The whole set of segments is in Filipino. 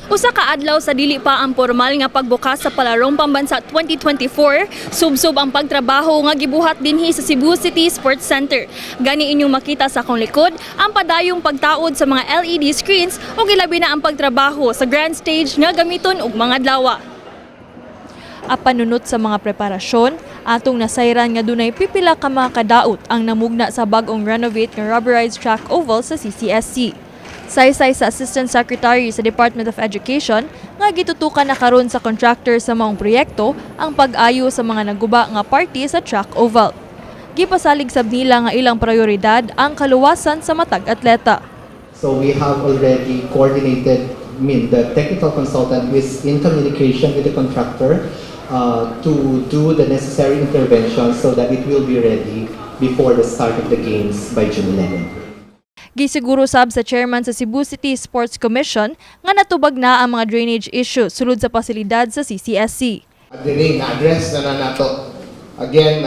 Usa ka adlaw sa dili pa ang formal nga pagbukas sa Palarong Pambansa 2024, subsob ang pagtrabaho nga gibuhat dinhi sa Cebu City Sports Center. Gani inyong makita sa akong likod ang padayong pagtaod sa mga LED screens o gilabi na ang pagtrabaho sa grand stage nga gamiton og mga adlaw. Apanunot sa mga preparasyon, atong nasayran nga dunay pipila ka mga kadaot ang namugna sa bag-ong renovate nga rubberized track oval sa CCSC. Saysay sa Assistant Secretary sa Department of Education nga gitutukan na karon sa kontraktor sa maong proyekto ang pag-ayo sa mga naguba nga party sa track oval. Gipasalig sab nila nga ilang prioridad ang kaluwasan sa matag atleta. So we have already coordinated the technical consultant who is in communication with the contractor to do the necessary interventions so that it will be ready before the start of the games by June 11. Gisiguro sab sa chairman sa Cebu City Sports Commission nga natubag na ang mga drainage issues sulod sa pasilidad sa CCSC. Na-address na nato. Again,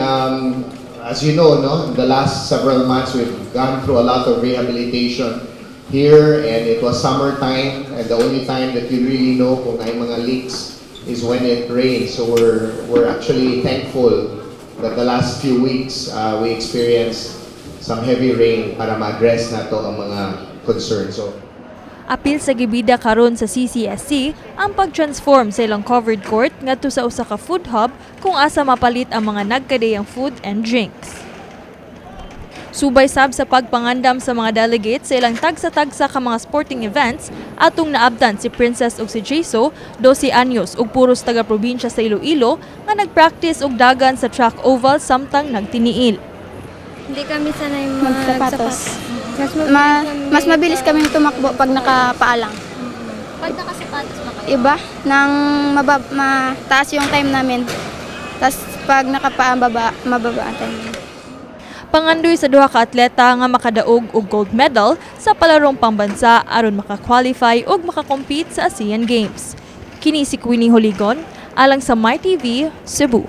as you know, in the last several months we've gone through a lot of rehabilitation here, and it was summertime, and the only time that you really know kung ay mga leaks is when it rains. So we're actually thankful that the last few weeks we experienced some heavy rain para ma-address nato ang mga concerns. So, apil sa gibida karon sa CCSC ang pag-transform sa ilang covered court ngadto sa usa ka food hub kung asa mapalit ang mga nagkadayang food and drinks. Subay sab sa pagpangandam sa mga delegates sa ilang tagsa-tagsa ka mga sporting events, atong naabdan si Princess ug si Jaiso, 12 anyos ug puros taga-probinsya sa Iloilo nga nagpractice og dagan sa track oval samtang nagtiniil. Hindi kami sanay magsapatos. Mas mabilis kami tumakbo pag nakapaalang. Pag nakasapatos ba kayo? Iba, nang mataas yung time namin. Tapos pag mababa ang time namin. Pangandoy sa duha ka atleta nga makadaog og gold medal sa Palarong Pambansa aron maka-qualify ug makakompete sa Asian Games. Kini si Queenie Joligon alang sa MyTV, Cebu.